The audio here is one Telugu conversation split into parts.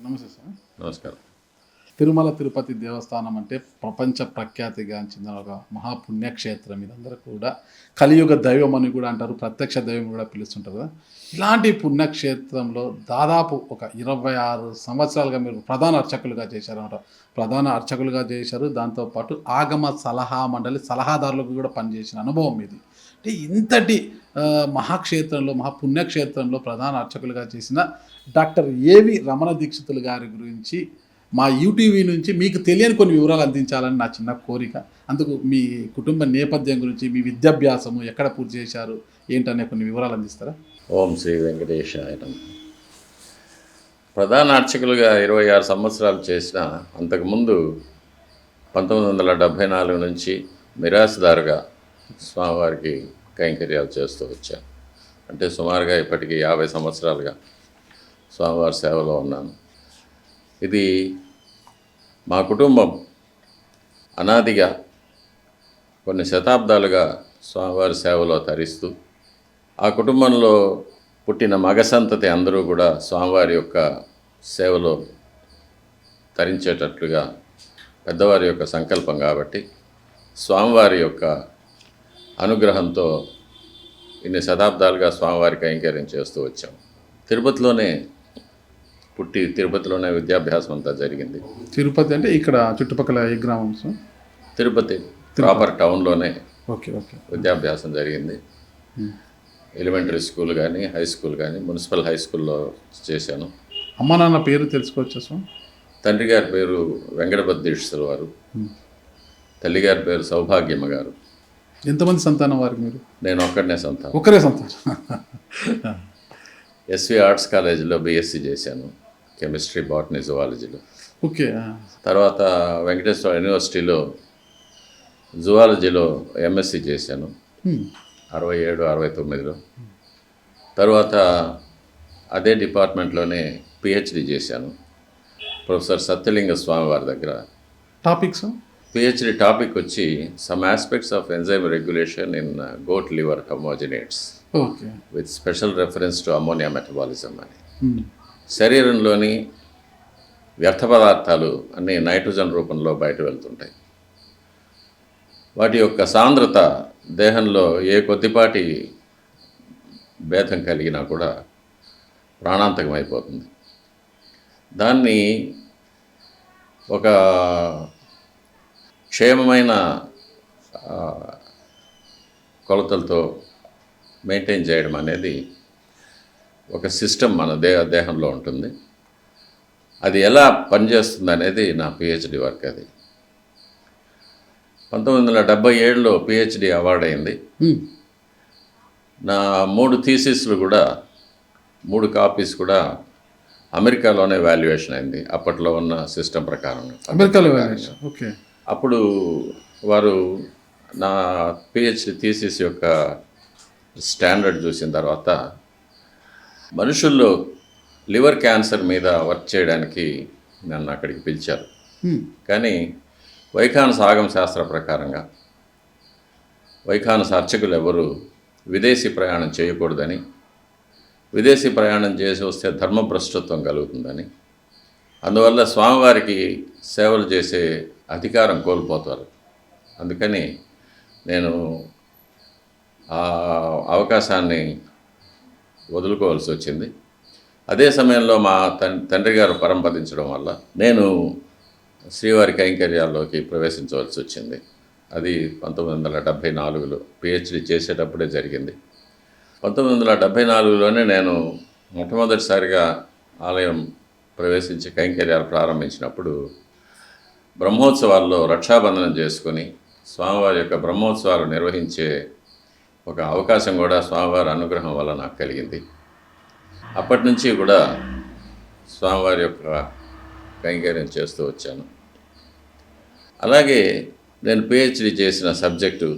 నమస్తే సార్. నమస్కారం. తిరుమల తిరుపతి దేవస్థానం అంటే ప్రపంచ ప్రఖ్యాతిగాంచిన ఒక మహాపుణ్యక్షేత్రం. ఇదందరూ కూడా కలియుగ దైవం అని కూడా అంటారు, ప్రత్యక్ష దైవం కూడా పిలుస్తుంటారు కదా. ఇలాంటి పుణ్యక్షేత్రంలో దాదాపు ఒక 26 సంవత్సరాలుగా మీరు ప్రధాన అర్చకులుగా చేశారన్నమాట. ప్రధాన అర్చకులుగా చేశారు, దాంతోపాటు ఆగమ సలహా మండలి సలహాదారులకు కూడా పనిచేసిన అనుభవం ఇది. అంటే ఇంతటి మహాక్షేత్రంలో మహాపుణ్యక్షేత్రంలో ప్రధాన అర్చకులుగా చేసిన డాక్టర్ ఏవి రమణ దీక్షితులు గారి గురించి మా యూటీవీ నుంచి మీకు తెలియని కొన్ని వివరాలు అందించాలని నా చిన్న కోరిక. అందుకు మీ కుటుంబ నేపథ్యం గురించి, మీ విద్యాభ్యాసము ఎక్కడ పూర్తి చేశారు ఏంటనే కొన్ని వివరాలు అందిస్తారా? ఓం శ్రీ వెంకటేశాయ నమః. ప్రధాన అర్చకులుగా 26 సంవత్సరాలు చేసిన అంతకుముందు 1974 నుంచి మిరాసుదారుగా స్వామివారికి కైంకర్యాలు చేస్తూ వచ్చాను. అంటే సుమారుగా ఇప్పటికీ 50 సంవత్సరాలుగా స్వామివారి సేవలో ఉన్నాను. ఇది మా కుటుంబం అనాదిగా కొన్ని శతాబ్దాలుగా స్వామివారి సేవలో తరిస్తూ, ఆ కుటుంబంలో పుట్టిన మగ సంతతి అందరూ కూడా స్వామివారి యొక్క సేవలో తరించేటట్లుగా పెద్దవారి యొక్క సంకల్పం కాబట్టి స్వామివారి యొక్క అనుగ్రహంతో ఇన్ని శతాబ్దాలుగా స్వామివారి కైంకర్యం చేస్తూ వచ్చాం. తిరుపతిలోనే పుట్టి తిరుపతిలోనే విద్యాభ్యాసం అంతా జరిగింది. తిరుపతి అంటే ఇక్కడ చుట్టుపక్కల ఏ గ్రామం సార్? తిరుపతి ప్రాపర్ టౌన్లోనే ఓకే ఓకే. విద్యాభ్యాసం జరిగింది. ఎలిమెంటరీ స్కూల్ కానీ హై స్కూల్ కానీ మున్సిపల్ హై స్కూల్లో చేశాను. అమ్మ నాన్న పేరు తెలుసుకోవచ్చా సార్? తండ్రి గారి పేరు వెంకటపతి దీక్షితులు వారు, తల్లిగారి పేరు సౌభాగ్యమ్మ గారు. ఎంతమంది సంతానం వారికి మీరు? నేను ఒక్కడనే సంతానం. ఒక్కరే సంతానం. ఎస్వి ఆర్ట్స్ కాలేజీలో బీఎస్సీ చేశాను, కెమిస్ట్రీ, బాటనీ, జువాలజీలో. ఓకే. తర్వాత వెంకటేశ్వర యూనివర్సిటీలో జువాలజీలో ఎంఎస్సీ చేశాను 67, 69లో. తర్వాత అదే డిపార్ట్మెంట్లోనే పిహెచ్డి చేశాను ప్రొఫెసర్ సత్యలింగ స్వామి వారి దగ్గర. టాపిక్స్? పిహెచ్డి టాపిక్ వచ్చి some aspects of enzyme regulation in goat liver homogenates okay, with special reference to ammonia metabolism అని. శరీరంలోని వ్యర్థ పదార్థాలు అన్నీ నైట్రోజన్ రూపంలో బయట వెళ్తుంటాయి. వాటి యొక్క సాంద్రత దేహంలో ఏ కొద్దిపాటి భేదం కలిగినా కూడా ప్రాణాంతకం అయిపోతుంది. దాన్ని ఒక క్షేమమైన కొలతలతో మెయింటైన్ చేయడం అనేది ఒక సిస్టమ్ మన దేహంలో ఉంటుంది. అది ఎలా పనిచేస్తుంది అనేది నా పిహెచ్డి వర్క్. అది 1977లో పిహెచ్డి అవార్డు అయింది. నా 3 థీసిస్లు కూడా 3 కాపీస్ కూడా అమెరికాలోనే వాల్యుయేషన్ అయింది, అప్పట్లో ఉన్న సిస్టమ్ ప్రకారం. అమెరికాలో వాల్యుయేషన్. ఓకే. అప్పుడు వారు నా పిహెచ్డి థీసిస్ యొక్క స్టాండర్డ్ చూసిన తర్వాత మనుషుల్లో లివర్ క్యాన్సర్ మీద వర్క్ చేయడానికి నన్ను అక్కడికి పిలిచారు. కానీ వైఖానస ఆగమ శాస్త్ర ప్రకారంగా వైఖానస అర్చకులు ఎవరు విదేశీ ప్రయాణం చేయకూడదని, విదేశీ ప్రయాణం చేసి వస్తే ధర్మభ్రష్టత్వం కలుగుతుందని, అందువల్ల స్వామివారికి సేవలు చేసే అధికారం కోల్పోతారు. అందుకని నేను ఆ అవకాశాన్ని వదులుకోవాల్సి వచ్చింది. అదే సమయంలో మా తండ్రి గారు పరంపదించడం వల్ల నేను శ్రీవారి కైంకర్యాల్లోకి ప్రవేశించవలసి వచ్చింది. అది 1974లో పిహెచ్డి చేసేటప్పుడే జరిగింది. 1974లోనే నేను మొట్టమొదటిసారిగా ఆలయం ప్రవేశించి కైంకర్యాలు ప్రారంభించినప్పుడు బ్రహ్మోత్సవాల్లో రక్షాబంధనం చేసుకొని స్వామివారి యొక్క బ్రహ్మోత్సవాలు నిర్వహించే ఒక అవకాశం కూడా స్వామివారి అనుగ్రహం వల్ల నాకు కలిగింది. అప్పటి నుంచి కూడా స్వామివారి యొక్క కైంకర్యం చేస్తూ వచ్చాను. అలాగే నేను పిహెచ్డి చేసిన సబ్జెక్టు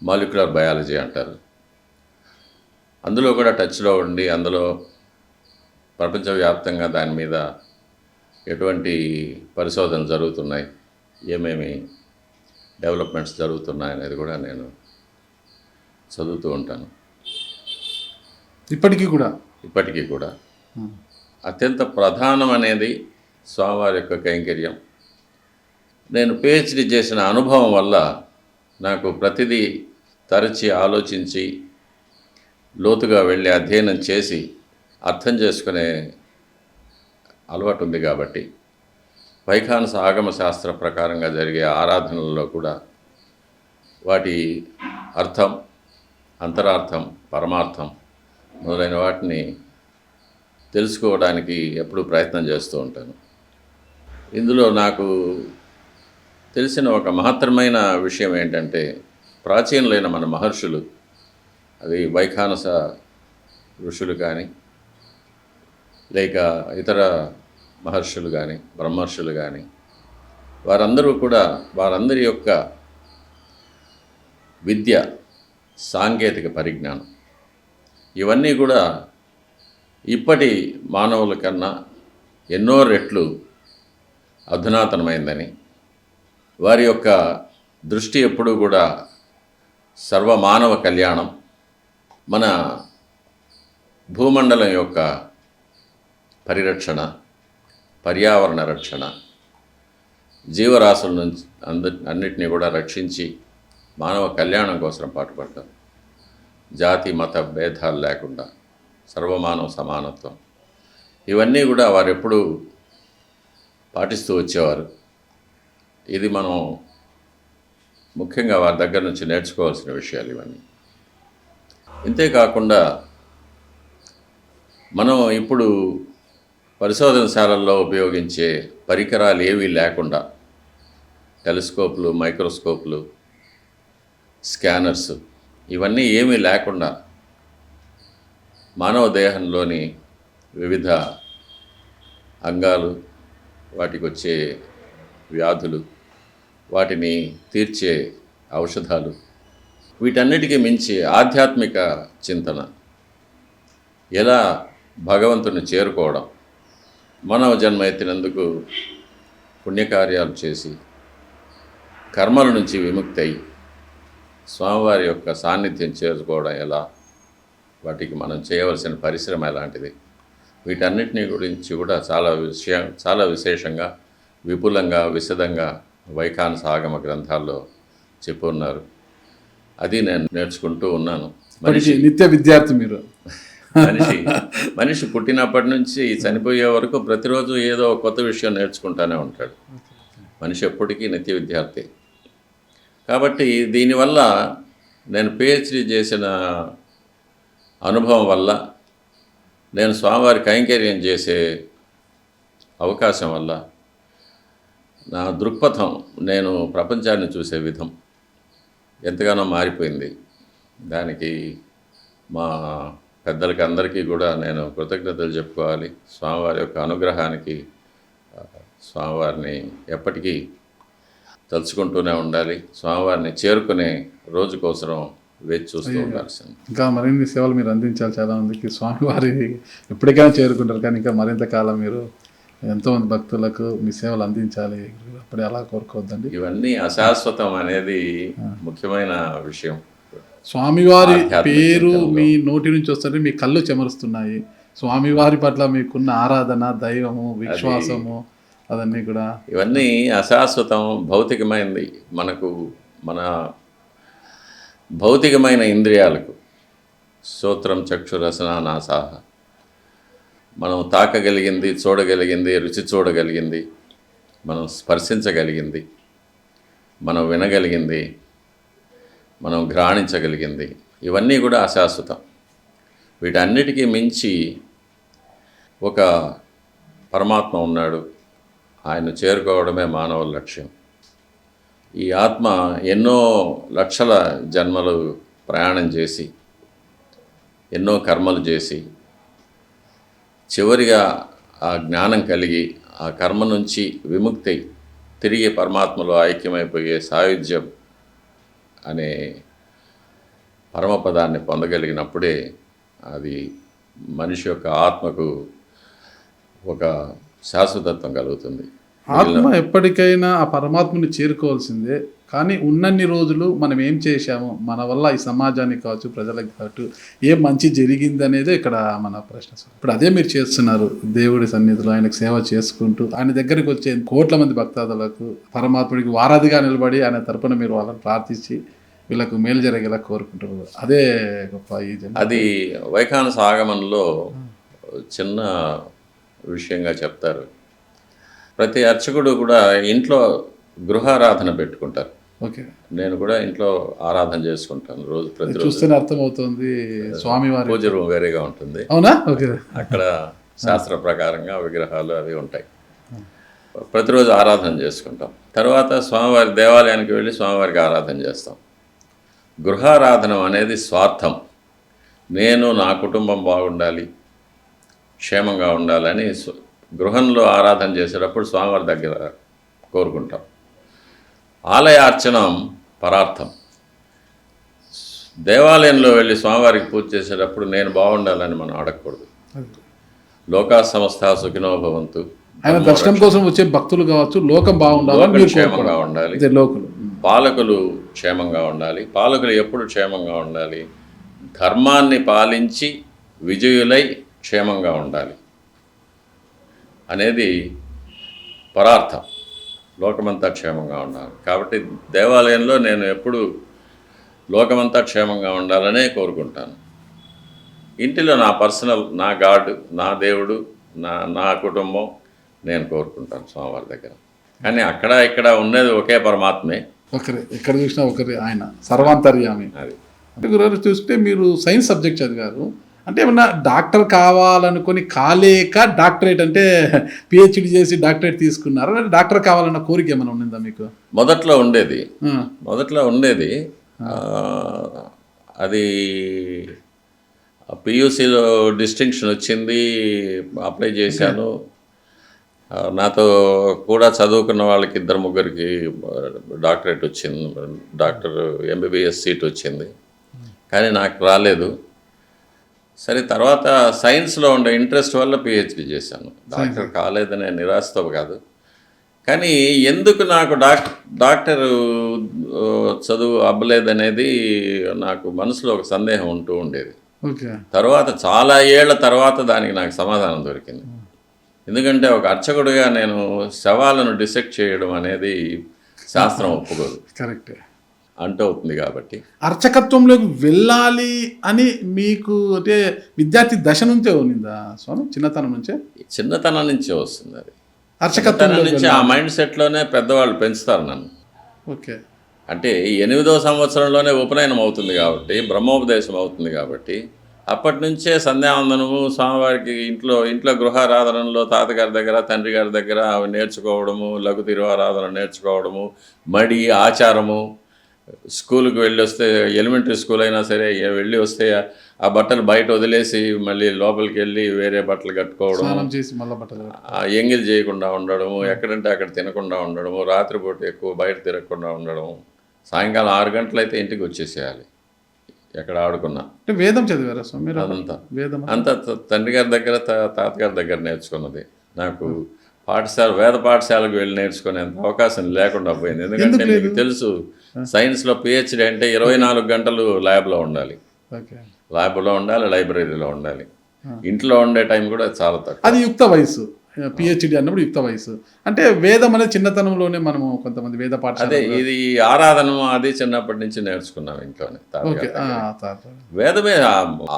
మాలిక్యులర్ బయాలజీ అంటారు. అందులో కూడా టచ్లో ఉండి, అందులో ప్రపంచవ్యాప్తంగా దాని మీద ఎటువంటి పరిశోధనలు జరుగుతున్నాయి, ఏమేమి డెవలప్మెంట్స్ జరుగుతున్నాయి అనేది కూడా నేను చదువుతూ ఉంటాను. ఇప్పటికీ కూడా. అత్యంత ప్రధానం అనేది స్వామివారి యొక్క కైంకర్యం. నేను పిహెచ్డి చేసిన అనుభవం వల్ల నాకు ప్రతిదీ తరచి ఆలోచించి లోతుగా వెళ్ళి అధ్యయనం చేసి అర్థం చేసుకునే అలవాటు ఉంది కాబట్టి వైఖానస ఆగమ శాస్త్ర ప్రకారంగా జరిగే ఆరాధనల్లో కూడా వాటి అర్థం, అంతరార్థం, పరమార్థం మొదలైన వాటిని తెలుసుకోవడానికి ఎప్పుడూ ప్రయత్నం చేస్తూ ఉంటాను. ఇందులో నాకు తెలిసిన ఒక మహత్తరమైన విషయం ఏంటంటే, ప్రాచీనులైన మన మహర్షులు, అది వైఖానస ఋషులు కానీ లేక ఇతర మహర్షులు కానీ బ్రహ్మర్షులు కానీ వారందరూ కూడా వారందరి యొక్క విద్య, సాంకేతిక పరిజ్ఞానం ఇవన్నీ కూడా ఇప్పటి మానవుల కన్నా ఎన్నో రెట్లు అధునాతనమైందని, వారి యొక్క దృష్టి ఎప్పుడూ కూడా సర్వమానవ కళ్యాణం, మన భూమండలం యొక్క పరిరక్షణ, పర్యావరణ రక్షణ, జీవరాశుల నుంచి అన్నిటినీ కూడా రక్షించి మానవ కళ్యాణం కోసం పాటుపడతారు. జాతి మత భేదాలు లేకుండా సర్వమానవ సమానత్వం, ఇవన్నీ కూడా వారు ఎప్పుడూ పాటిస్తూ వచ్చేవారు. ఇది మనం ముఖ్యంగా వారి దగ్గర నుంచి నేర్చుకోవాల్సిన విషయాలు ఇవన్నీ. ఇంతేకాకుండా మనం ఇప్పుడు పరిశోధనశాలల్లో ఉపయోగించే పరికరాలు ఏవీ లేకుండా, టెలిస్కోప్లు, మైక్రోస్కోప్లు, స్కానర్స్ ఇవన్నీ ఏమీ లేకుండా మానవ దేహంలోని వివిధ అంగాలు, వాటికి వచ్చే వ్యాధులు, వాటిని తీర్చే ఔషధాలు, వీటన్నిటికీ మించి ఆధ్యాత్మిక చింతన, ఎలా భగవంతుని చేరుకోవడం, మానవ జన్మ ఎత్తినందుకు పుణ్యకార్యాలు చేసి కర్మల నుంచి విముక్తి అయి స్వామివారి యొక్క సాన్నిధ్యం చేరుకోవడం ఎలా, వాటికి మనం చేయవలసిన పరిశ్రమ ఎలాంటిది, వీటన్నిటినీ గురించి కూడా చాలా విశేషంగా, విపులంగా, విశదంగా వైఖానస ఆగమ గ్రంథాల్లో చెప్పున్నారు. అది నేను నేర్చుకుంటూ ఉన్నాను. నిత్య విద్యార్థి మీరు. మనిషి పుట్టినప్పటి నుంచి చనిపోయే వరకు ప్రతిరోజు ఏదో కొత్త విషయం నేర్చుకుంటూనే ఉంటాడు. మనిషి ఎప్పటికీ నిత్య విద్యార్థి. కాబట్టి దీనివల్ల నేను పిహెచ్డి చేసిన అనుభవం వల్ల, నేను స్వామివారి కైంకర్యం చేసే అవకాశం వల్ల నా దృక్పథం, నేను ప్రపంచాన్ని చూసే విధం ఎంతగానో మారిపోయింది. దానికి మా పెద్దలకి అందరికీ కూడా నేను కృతజ్ఞతలు చెప్పుకోవాలి. స్వామివారి యొక్క అనుగ్రహానికి స్వామివారిని ఎప్పటికీ తలుచుకుంటూనే ఉండాలి. స్వామివారిని చేరుకునే రోజు కోసం వేచి చూస్తూ ఉండాల్సింది. ఇంకా మరిన్ని సేవలు మీరు అందించాలి. చాలామందికి స్వామివారి ఎప్పటికైనా చేరుకుంటారు, కానీ ఇంకా మరింత కాలం మీరు ఎంతోమంది భక్తులకు మీ సేవలు అందించాలి. అప్పుడే అలా కోరుకోవద్దండి. ఇవన్నీ అశాశ్వతం అనేది ముఖ్యమైన విషయం. స్వామివారి పేరు మీ నోటి నుంచి వస్తుంటే మీ కళ్ళు చెమరుస్తున్నాయి. స్వామివారి పట్ల మీకున్న ఆరాధన, దైవము, విశ్వాసము, అదన్నీ కూడా ఇవన్నీ అశాశ్వతం, భౌతికమైనది. మన భౌతికమైన ఇంద్రియాలకు శ్రోత్రం, చక్షు, రసన, నాసాహ, మనం తాకగలిగింది, చూడగలిగింది, రుచి చూడగలిగింది, మనం స్పర్శించగలిగింది, మనం వినగలిగింది, మనం ఘ్రాణించగలిగింది, ఇవన్నీ కూడా అశాశ్వతం. వీటన్నిటికీ మించి ఒక పరమాత్మ ఉన్నాడు. ఆయన చేరుకోవడమే మానవుల లక్ష్యం. ఈ ఆత్మ ఎన్నో లక్షల జన్మలు ప్రయాణం చేసి, ఎన్నో కర్మలు చేసి, చివరిగా ఆ జ్ఞానం కలిగి ఆ కర్మ నుంచి విముక్తి తిరిగి పరమాత్మలో ఐక్యమైపోయే సాయుధ్యం అనే పరమపదాన్ని పొందగలిగినప్పుడే అది మనిషి యొక్క ఆత్మకు ఒక శాశ్వతత్వం కలుగుతుంది. ఆత్మ ఎప్పటికైనా ఆ పరమాత్మని చేరుకోవాల్సిందే. కానీ ఉన్నన్ని రోజులు మనం ఏం చేశాము, మన వల్ల ఈ సమాజానికి కావచ్చు, ప్రజలకు కావచ్చు ఏం మంచి జరిగిందనేదే ఇక్కడ మన ప్రశ్న. ఇప్పుడు అదే మీరు చేస్తున్నారు. దేవుడి సన్నిధిలో ఆయనకు సేవ చేసుకుంటూ ఆయన దగ్గరికి వచ్చే కోట్ల మంది భక్తాదులకు పరమాత్ముడికి వారధిగా నిలబడి ఆయన తరపున మీరు వాళ్ళని ప్రార్థించి వీళ్ళకు మేలు జరిగేలా కోరుకుంటారు. అదే గొప్ప ఈ జన్మ. అది వైఖానస ఆగమనంలో చిన్న విషయంగా చెప్తారు. ప్రతి అర్చకుడు కూడా ఇంట్లో గృహారాధన పెట్టుకుంటారు. ఓకే, నేను కూడా ఇంట్లో ఆరాధన చేసుకుంటాను రోజు, ప్రతిరోజు. చూస్తేనే అర్థమవుతుంది స్వామివారి పూజ రూమ్ వేరేగా ఉంటుంది. అవునా? ఓకే. అక్కడ శాస్త్ర ప్రకారంగా విగ్రహాలు అవి ఉంటాయి. ప్రతిరోజు ఆరాధన చేసుకుంటాం. తర్వాత స్వామివారి దేవాలయానికి వెళ్ళి స్వామివారికి ఆరాధన చేస్తాం. గృహారాధన అనేది స్వార్థం. నేను నా కుటుంబం బాగుండాలి, క్షేమంగా ఉండాలని గృహంలో ఆరాధన చేసేటప్పుడు స్వామివారి దగ్గర కోరుకుంటాం. ఆలయార్చనం పరార్థం. దేవాలయంలో వెళ్ళి స్వామివారికి పూజ చేసేటప్పుడు నేను బాగుండాలని మనం అడగకూడదు. లోకా సమస్త సుఖినో భవంతు. ఆయన దర్శనం కోసం వచ్చే భక్తులు కావచ్చు, లోకం బాగుండాలని క్షేమంగా ఉండాలి. లోకులు పాలకులు క్షేమంగా ఉండాలి. పాలకులు ఎప్పుడు క్షేమంగా ఉండాలి? ధర్మాన్ని పాలించి విజయులై క్షేమంగా ఉండాలి అనేది పరార్థం. లోకమంతా క్షేమంగా ఉండాలి. కాబట్టి దేవాలయంలో నేను ఎప్పుడు లోకమంతా క్షేమంగా ఉండాలనే కోరుకుంటాను. ఇంటిలో నా పర్సనల్, నా గాడ్, నా దేవుడు, నా కుటుంబం నేను కోరుకుంటాను స్వామివారి దగ్గర. కానీ అక్కడ ఇక్కడ ఉన్నది ఒకే పరమాత్మే. ఒకరే, ఎక్కడ చూసినా ఒకరే, ఆయన సర్వాంతర్యామి. అది అంటే గురుగారు చూస్తే మీరు సైన్స్ సబ్జెక్ట్ చదివారు. అంటే ఏమన్నా డాక్టర్ కావాలనుకొని కాలేక డాక్టరేట్ అంటే పిహెచ్డి చేసి డాక్టరేట్ తీసుకున్నారా? డాక్టర్ కావాలన్న కోరిక ఏమైనా ఉండిందా మీకు? మొదట్లో ఉండేది. అది పియూసీలో డిస్టింక్షన్ వచ్చింది, అప్లై చేశాను. నాతో కూడా చదువుకున్న వాళ్ళకి 2-3 డాక్టరేట్ వచ్చింది, డాక్టర్ ఎంబీబీఎస్ సీట్ వచ్చింది. కానీ నాకు రాలేదు. సరే, తర్వాత సైన్స్లో ఉండే ఇంట్రెస్ట్ వల్ల పిహెచ్డి చేశాను. డాక్టర్ కాలేదనే నిరాశతో కాదు, కానీ ఎందుకు నాకు డాక్టర్ చదువు అవ్వలేదనేది నాకు మనసులో ఒక సందేహం ఉంటూ ఉండేది. తర్వాత చాలా ఏళ్ల తర్వాత దానికి నాకు సమాధానం దొరికింది. ఎందుకంటే ఒక అర్చకుడిగా నేను శవాలను డిసెక్ట్ చేయడం అనేది శాస్త్రం ఒప్పుకోదు. కరెక్టే అంటవుతుంది. కాబట్టి అర్చకత్వంలోకి వెళ్ళాలి అని మీకు అంటే విద్యార్థి దశ నుంచే ఉన్నిందా స్వామి? చిన్నతనం నుంచే వస్తుంది. అది అర్చకత్వం నుంచి ఆ మైండ్ సెట్లోనే పెద్దవాళ్ళు పెంచుతారు నన్ను. ఓకే, అంటే 8వ సంవత్సరంలోనే ఉపనయనం అవుతుంది కాబట్టి, బ్రహ్మోపదేశం అవుతుంది కాబట్టి, అప్పటి నుంచే సంధ్యావందనము స్వామివారికి ఇంట్లో గృహారాధనలో తాతగారి దగ్గర, తండ్రి గారి దగ్గర అవి నేర్చుకోవడము, లఘు తిరువారాధన నేర్చుకోవడము, మడి ఆచారము. స్కూల్కి వెళ్ళి వస్తే, ఎలిమెంటరీ స్కూల్ అయినా సరే వెళ్ళి వస్తే ఆ బట్టలు బయట వదిలేసి మళ్ళీ లోపలికి వెళ్ళి వేరే బట్టలు కట్టుకోవడం, ఎంగిల్ చేయకుండా ఉండడము, ఎక్కడంటే అక్కడ తినకుండా ఉండడము, రాత్రిపూట ఎక్కువ బయట తిరగకుండా ఉండడము, సాయంకాలం 6 గంటలైతే ఇంటికి వచ్చేసేయాలి ఎక్కడ ఆడుకున్నా. వేదం చదివారా స్వామి? అంతా తండ్రి గారి దగ్గర, తాతగారి దగ్గర నేర్చుకున్నది. నాకు వేద పాఠశాలకు వెళ్ళి నేర్చుకునేంత అవకాశం లేకుండా పోయింది. ఎందుకంటే మీకు తెలుసు, సైన్స్లో పిహెచ్డి అంటే 24 గంటలు ల్యాబ్లో ఉండాలి. లైబ్రరీలో ఉండాలి. ఇంట్లో ఉండే టైం కూడా చాలా తక్కువ. అది యుక్త వయసు. పిహెచ్డి అన్నప్పుడు యుక్త వయసు. అంటే వేదం అనేది చిన్నతనంలోనే మనము కొంతమంది వేద పాఠశాల, అదే ఇది ఆరాధన అది చిన్నప్పటి నుంచి నేర్చుకున్నాం ఇంట్లోనే. వేదమే,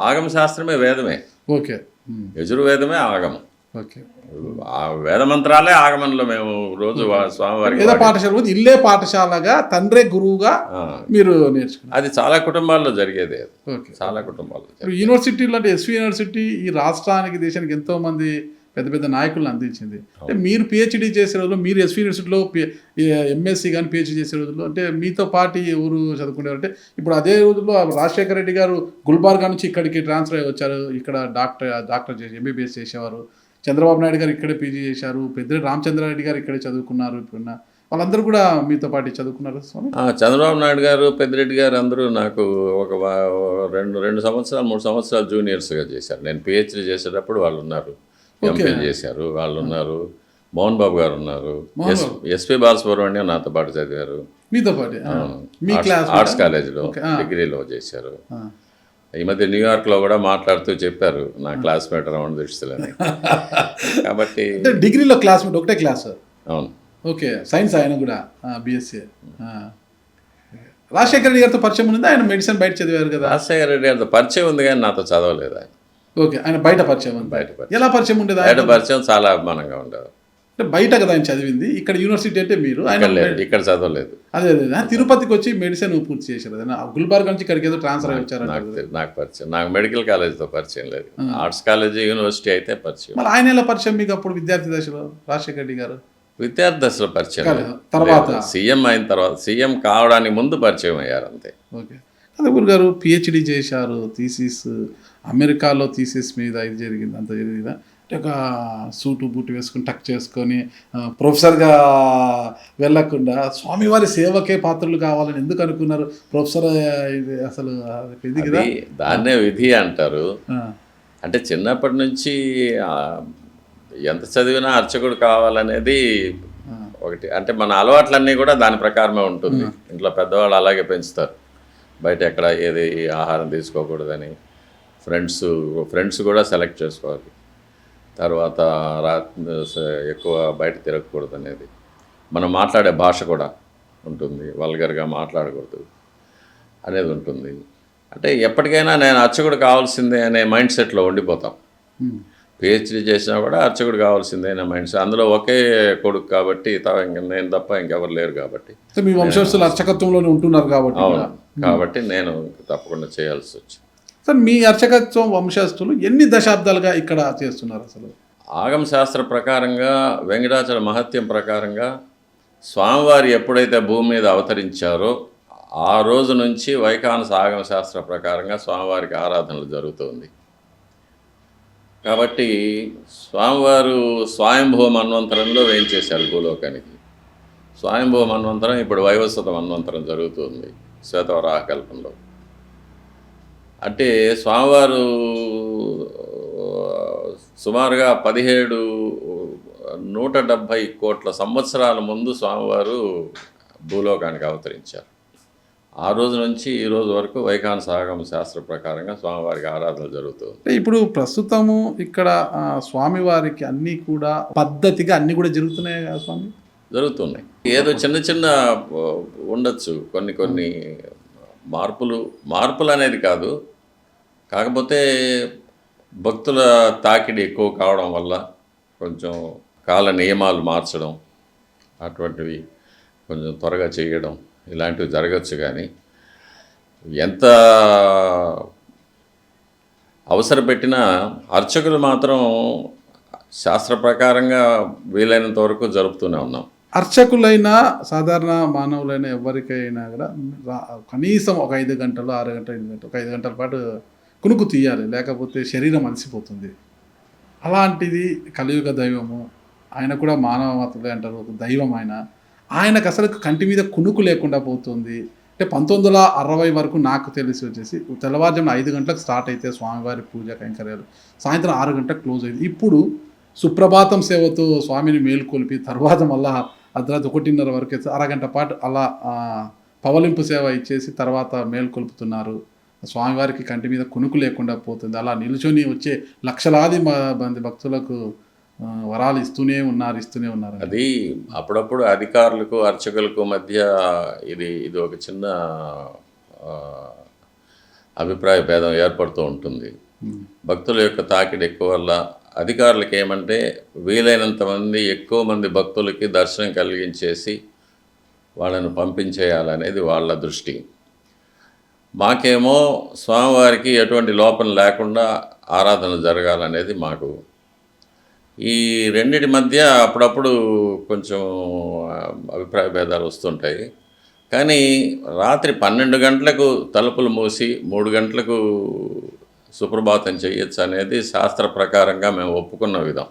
ఆగమ శాస్త్రమే వేదమే. ఓకే, యజుర్వేదమే ఆగమం. ఓకే, ఆ వేద మంత్రాలే ఆగమనంలో మేము రోజు స్వామివారికి వేద పాఠశాల, ఇల్లే పాఠశాలగా తండ్రే గురువుగా మీరు నేర్చుకున్నారు. అది చాలా కుటుంబాల్లో జరిగేది. చాలా కుటుంబాల్లో. యూనివర్సిటీలు అంటే ఎస్వి యూనివర్సిటీ ఈ రాష్ట్రానికి, దేశానికి ఎంతో మంది పెద్ద పెద్ద నాయకులను అందించింది. అంటే మీరు పిహెచ్డి చేసే రోజుల్లో, మీరు ఎస్వి యూనివర్సిటీలో ఎంఎస్సి కానీ పిహెచ్డి చేసే రోజుల్లో, అంటే మీతో పాటు ఎవరు చదువుకునేవారు? అంటే ఇప్పుడు అదే రోజుల్లో రాజశేఖర రెడ్డి గారు గుల్బార్గా నుంచి ఇక్కడికి ట్రాన్స్ఫర్ అయ్యి వచ్చారు. ఇక్కడ డాక్టర్ చేసి ఎంబీబీఎస్ చేసేవారు. చంద్రబాబు నాయుడు గారు ఇక్కడే పీజీ చేశారు. పెద్దిరెడ్డి రామచంద్రారెడ్డి గారు ఇక్కడే చదువుకున్నారు. ఇప్పుడున్న వాళ్ళందరూ కూడా మీతో పాటు చదువుకున్నారు స్వామి? చంద్రబాబు నాయుడు గారు, పెద్దిరెడ్డి గారు అందరూ నాకు ఒక 2 సంవత్సరాలు 3 సంవత్సరాలు జూనియర్స్గా చేశారు. నేను పిహెచ్డి చేసేటప్పుడు వాళ్ళు ఉన్నారు. ఎంపీలు చేశారు వాళ్ళు ఉన్నారు. మోహన్ బాబు గారు ఉన్నారు, మోహన్ బాబు. ఎస్పి బాలసుబ్రహ్మణ్యం నాతో పాటు చదివారు. మీతో పాటు మీ క్లాస్ ఆర్ట్స్ కాలేజీలో డిగ్రీలో చేశారు. ఈ మధ్య న్యూయార్క్లో కూడా మాట్లాడుతూ చెప్పారు నా క్లాస్మేట్ రమణ దుష్టులని. కాబట్టి అంటే డిగ్రీలో క్లాస్మేట్ ఒకటే క్లాస్. అవును. ఓకే, సైన్స్ ఆయన కూడా బిఎస్సీ. రాజశేఖర రెడ్డి గారితో పరిచయం ఉంది, ఆయన మెడిసిన్ బయట చదివారు కదా. రాజశేఖర రెడ్డి గారితో పరిచయం ఉంది కానీ నాతో చదవలేదు ఆయన. ఓకే, ఆయన బయట పరిచయం ఉంది. బయట పరిచయం. ఎలా పరిచయం ఉండేది బయట ఆయన? పరిచయం చాలా అభిమానంగా ఉండేది. అంటే బయట కదా ఆయన చదివింది, ఇక్కడ యూనివర్సిటీ అంటే మీరు ఆయన ఇక్కడ లేదు, ఇక్కడ చదవలేదు. అదే అదే తిరుపతికి వచ్చి మెడిసిన్ పూర్తి చేశారు కదా. గుల్బర్గా నుంచి ఇక్కడికి ఏదో ట్రాన్స్ఫర్ అయ్యి వచ్చారు. నాకు పరిచయం, నాకు మెడికల్ కాలేజ్తో పరిచయం లేదు. ఆర్ట్స్ కాలేజ్ యూనివర్సిటీ అయితే పరిచయం. మరి ఆయన ఎలా పరిచయం మీకు అప్పుడు విద్యార్థి దశలో రాజశేఖర రెడ్డి గారు? విద్యార్థి దశలో పరిచయం లేదు. తర్వాత సీఎం అయిన తర్వాత, సీఎం కావడానికి ముందు పరిచయం అయ్యారు అంతే. ఓకే, అదే గురుగారు పిహెచ్డి చేశారు, థీసిస్ అమెరికాలో థీసిస్ మీద ఇది జరిగింది, అంత జరిగిందా? అంటే ఒక సూటు బూటు వేసుకుని టక్ చేసుకొని ప్రొఫెసర్గా వెళ్ళకుండా స్వామివారి సేవకే పాత్రలు కావాలని ఎందుకు అనుకున్నారు? ప్రొఫెసర్ ఇది అసలు ఇది కదా, దాన్నే విధి అంటారు. అంటే చిన్నప్పటి నుంచి ఎంత చదివినా అర్చకుడు కావాలనేది ఒకటి. అంటే మన అలవాట్లన్నీ కూడా దాని ప్రకారమే ఉంటుంది. ఇంట్లో పెద్దవాళ్ళు అలాగే పెంచుతారు. బయట ఎక్కడ ఏది ఆహారం తీసుకోకూడదని, ఫ్రెండ్స్ కూడా సెలెక్ట్ చేసుకోవాలి. తర్వాత ఎక్కువ బయట తిరగకూడదు అనేది, మనం మాట్లాడే భాష కూడా ఉంటుంది, వల్గర్గా మాట్లాడకూడదు అనేది ఉంటుంది. అంటే ఎప్పటికైనా నేను అర్చకుడు కావాల్సిందే అనే మైండ్ సెట్లో ఉండిపోతాం. పిహెచ్డీ చేసినా కూడా అర్చకుడు కావాల్సిందే అనే మైండ్ సెట్. అందులో ఒకే కొడుకు కాబట్టి, నేను తప్ప ఇంకెవరు లేరు కాబట్టి, మీ వంశస్థులు అర్చకత్వంలోనే ఉంటున్నారు కాబట్టి. అవును, కాబట్టి నేను తప్పకుండా చేయాల్సి వచ్చింది. సార్, మీ అర్చకత్వం వంశస్థులు ఎన్ని దశాబ్దాలుగా ఇక్కడ చేస్తున్నారు? అసలు ఆగమ శాస్త్ర ప్రకారంగా, వెంకటాచల మహత్యం ప్రకారంగా స్వామివారి ఎప్పుడైతే భూమి మీద అవతరించారో ఆ రోజు నుంచి వైఖానస ఆగమ శాస్త్ర ప్రకారంగా స్వామివారికి ఆరాధనలు జరుగుతుంది. కాబట్టి స్వామివారు స్వయంభవ మన్వంతరంలో వేయించేశారు భూలోకానికి. స్వయంభవ మన్వంతరం ఇప్పుడు వైవస్వత మన్వంతరం జరుగుతుంది శ్వేతవరాహ కల్పంలో. అంటే స్వామివారు సుమారుగా 170 కోట్ల సంవత్సరాల ముందు స్వామివారు భూలోకానికి అవతరించారు. ఆ రోజు నుంచి ఈ రోజు వరకు వైఖానస ఆగమ శాస్త్ర ప్రకారంగా స్వామివారికి ఆరాధన జరుగుతుంది. ఇప్పుడు ప్రస్తుతము ఇక్కడ స్వామివారికి అన్నీ కూడా పద్ధతిగా అన్నీ కూడా జరుగుతున్నాయి కదా స్వామి? జరుగుతున్నాయి. ఏదో చిన్న చిన్న ఉండొచ్చు కొన్ని మార్పులు అనేది కాదు. కాకపోతే భక్తుల తాకిడి ఎక్కువ కావడం వల్ల కొంచెం కాల నియమాలు మార్చడం, అటువంటివి కొంచెం త్వరగా చేయడం, ఇలాంటివి జరగచ్చు. కానీ ఎంత అవసరం పెట్టినా అర్చకులు మాత్రం శాస్త్ర ప్రకారంగా వీలైనంత వరకు జరుపుతూనే ఉన్నాం. అర్చకులైనా సాధారణ మానవులైనా ఎవరికైనా కూడా కనీసం ఒక 5 గంటలు 6 గంటలు 8 గంటలు ఒక 5 గంటల పాటు కునుకు తీయాలి, లేకపోతే శరీరం అలసిపోతుంది. అలాంటిది కలియుగ దైవము, ఆయన కూడా మానవ మాత్రమే అంటారు, ఒక దైవం ఆయనకు అసలు కంటి మీద కునుకు లేకుండా పోతుంది. అంటే 1960 వరకు నాకు తెలిసి వచ్చేసి తెల్లవారుజామున 5 గంటలకు స్టార్ట్ అయితే స్వామివారి పూజ కైంకర్యాలు సాయంత్రం 6 గంటలకు క్లోజ్ అయింది. ఇప్పుడు సుప్రభాతం సేవతో స్వామిని మేల్కొల్పి తర్వాత మళ్ళా అర్ధరాత్రి 1:30 వరకు అరగంట పాటు అలా పవలింపు సేవ ఇచ్చేసి తర్వాత మేల్కొల్పుతున్నారు. స్వామివారికి కంటి మీద కునుకు లేకుండా పోతుంది. అలా నిల్చొని వచ్చే లక్షలాది మంది భక్తులకు వరాలు ఇస్తూనే ఉన్నారు. అది అప్పుడప్పుడు అధికారులకు అర్చకులకు మధ్య ఇది ఒక చిన్న అభిప్రాయ భేదం ఏర్పడుతూ ఉంటుంది. భక్తుల యొక్క తాకిడి ఎక్కువ వల్ల అధికారులకు ఏమంటే వీలైనంత మంది ఎక్కువ మంది భక్తులకి దర్శనం కలిగించేసి వాళ్ళను పంపించేయాలనేది వాళ్ళ దృష్టి. మాకేమో స్వామివారికి ఎటువంటి లోపం లేకుండా ఆరాధన జరగాలనేది మాకు. ఈ రెండిటి మధ్య అప్పుడప్పుడు కొంచెం అభిప్రాయ భేదాలు వస్తుంటాయి. కానీ రాత్రి 12 గంటలకు తలుపులు మూసి 3 గంటలకు సుప్రభాతం చేయొచ్చు అనేది శాస్త్ర ప్రకారంగా మేము ఒప్పుకున్న విధం.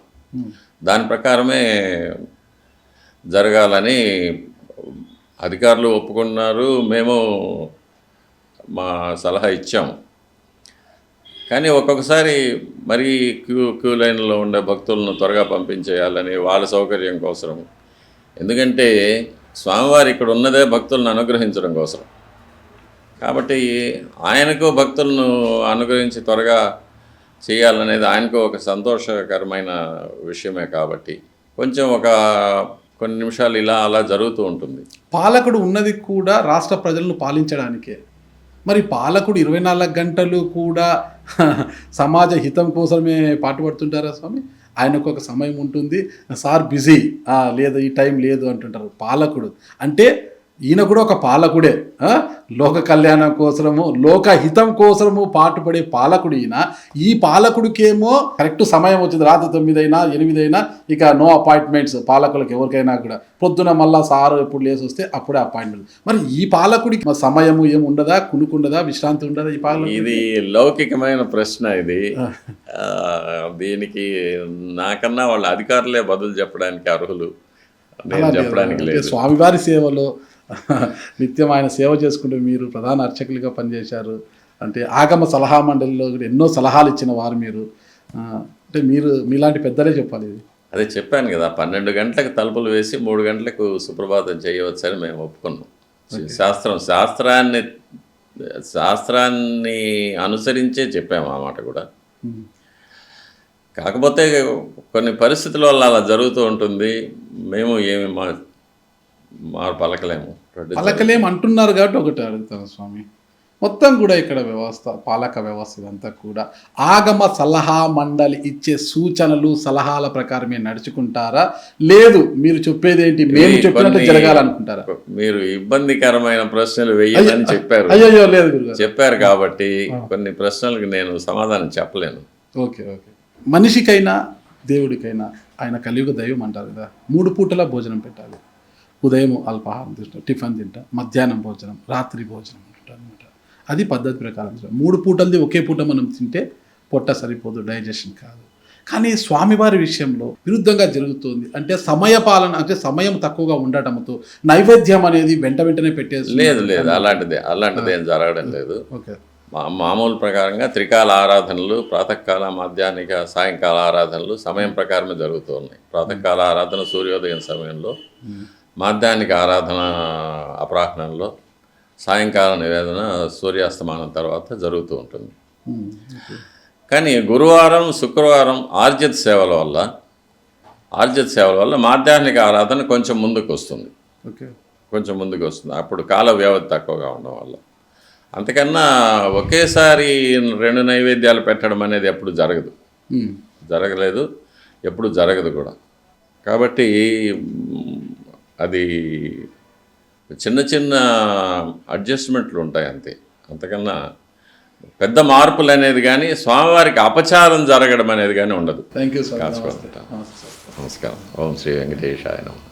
దాని ప్రకారమే జరగాలని అధికారులు ఒప్పుకున్నారు, మేము మా సలహా ఇచ్చాము. కానీ ఒక్కొక్కసారి మరీ క్యూ లైన్లో ఉండే భక్తులను త్వరగా పంపించేయాలని వాళ్ళ సౌకర్యం కోసం. ఎందుకంటే స్వామివారు ఇక్కడ ఉన్నదే భక్తులను అనుగ్రహించడం కోసం. కాబట్టి ఆయనకు భక్తులను అనుగ్రహించి త్వరగా చేయాలనేది ఆయనకు ఒక సంతోషకరమైన విషయమే. కాబట్టి కొంచెం కొన్ని నిమిషాలు ఇలా అలా జరుగుతూ ఉంటుంది. పాలకుడు ఉన్నది కూడా రాష్ట్ర ప్రజలను పాలించడానికే. మరి పాలకుడు 24 గంటలు కూడా సమాజ హితం కోసమే పాటుపడుతుంటారా స్వామి? ఆయనకు ఒక సమయం ఉంటుంది, సార్ బిజీ లేదు, ఈ టైం లేదు అంటుంటారు. పాలకుడు అంటే ఈయన కూడా ఒక పాలకుడే. లోక కళ్యాణం కోసము, లోక హితం కోసము పాటుపడే పాలకుడు ఈయన. ఈ పాలకుడికేమో కరెక్ట్ సమయం వచ్చింది, రాత్రి 9 అయినా 8 అయినా ఇక నో అపాయింట్మెంట్స్. పాలకులకు ఎవరికైనా కూడా పొద్దున మళ్ళా సార్ ఎప్పుడు లేసి వస్తే అప్పుడే అపాయింట్మెంట్. మరి ఈ పాలకుడికి సమయము ఏమి ఉండదా, కునుకుండదా, విశ్రాంతి ఉండదా? ఈ పాలకుడు ఇది లౌకికమైన ప్రశ్న. ఇది దీనికి నాకన్నా వాళ్ళ అధికారులే బదులు చెప్పడానికి అర్హులు, నేను చెప్పడానికి లేదు. స్వామివారి సేవలో నిత్యం ఆయన సేవ చేసుకుంటూ మీరు ప్రధాన అర్చకులుగా పనిచేశారు. అంటే ఆగమ సలహా మండలిలో కూడా ఎన్నో సలహాలు ఇచ్చిన వారు మీరు. అంటే మీలాంటి పెద్దలే చెప్పాలి ఇది. అదే చెప్పాను కదా, 12 గంటలకు తలుపులు వేసి 3 గంటలకు సుప్రభాతం చేయవచ్చని మేము ఒప్పుకున్నాం. శాస్త్రాన్ని అనుసరించే చెప్పాము ఆ మాట కూడా. కాకపోతే కొన్ని పరిస్థితుల వల్ల అలా జరుగుతూ ఉంటుంది. మేము ఏమి పలకలేము అంటున్నారు కాబట్టి ఒకటి అడుగుతాను స్వామి. మొత్తం కూడా ఇక్కడ పాలక వ్యవస్థ ఇదంతా కూడా ఆగమ సలహా మండలి ఇచ్చే సూచనలు సలహాల ప్రకారమే నడుచుకుంటారా, లేదు మీరు చెప్పేది ఏంటి మేము చెప్పినట్టు జరగాలనుకుంటారా? మీరు ఇబ్బందికరమైన ప్రశ్నలు వేయాలని చెప్పారు. అయ్యో లేదు గురుగారు చెప్పారు కాబట్టి కొన్ని ప్రశ్నలకు నేను సమాధానం చెప్పలేను. ఓకే. మనిషికైనా దేవుడికైనా ఆయన కలియుగ దైవం అంటారు కదా. 3 పూటల భోజనం పెట్టాలి. ఉదయం అల్పాహారం తింటాం, టిఫిన్ తింటాం, మధ్యాహ్నం భోజనం, రాత్రి భోజనం అనమాట. అది పద్ధతి ప్రకారం. 3 పూటలది ఒకే పూట మనం తింటే పొట్ట సరిపోదు, డైజెషన్ కాదు. కానీ స్వామివారి విషయంలో విరుద్ధంగా జరుగుతుంది. అంటే సమయపాలన, అంటే సమయం తక్కువగా ఉండటంతో నైవేద్యం అనేది వెంటనే పెట్టేసి లేదు అలాంటిది ఏం జరగడం లేదు. ఓకే. మామూలు ప్రకారంగా త్రికాల ఆరాధనలు, ప్రాతకాల, మాధ్యాహ్నిక, సాయంకాల ఆరాధనలు సమయం ప్రకారమే జరుగుతూ ఉన్నాయి. ప్రాతకాల ఆరాధన సూర్యోదయం సమయంలో, మాధ్యాహ్నిక ఆరాధన అపరాహ్నంలో, సాయంకాల నివేదన సూర్యాస్తమానం తర్వాత జరుగుతూ ఉంటుంది. కానీ గురువారం, శుక్రవారం ఆర్జిత సేవల వల్ల మాధ్యాహ్నిక ఆరాధన కొంచెం ముందుకు వస్తుంది. అప్పుడు కాల వ్యవధి తక్కువగా ఉండడం వల్ల. అంతకన్నా ఒకేసారి 2 నైవేద్యాలు పెట్టడం అనేది ఎప్పుడు జరగలేదు, ఎప్పుడు జరగదు కూడా. కాబట్టి అది చిన్న అడ్జస్ట్మెంట్లు ఉంటాయి అంతే. అంతకన్నా పెద్ద మార్పులు అనేది కానీ, స్వామివారికి అపచారం జరగడం అనేది కానీ ఉండదు. Thank you sir. నమస్కారం. ఓం శ్రీ వెంకటేశాయ నమః.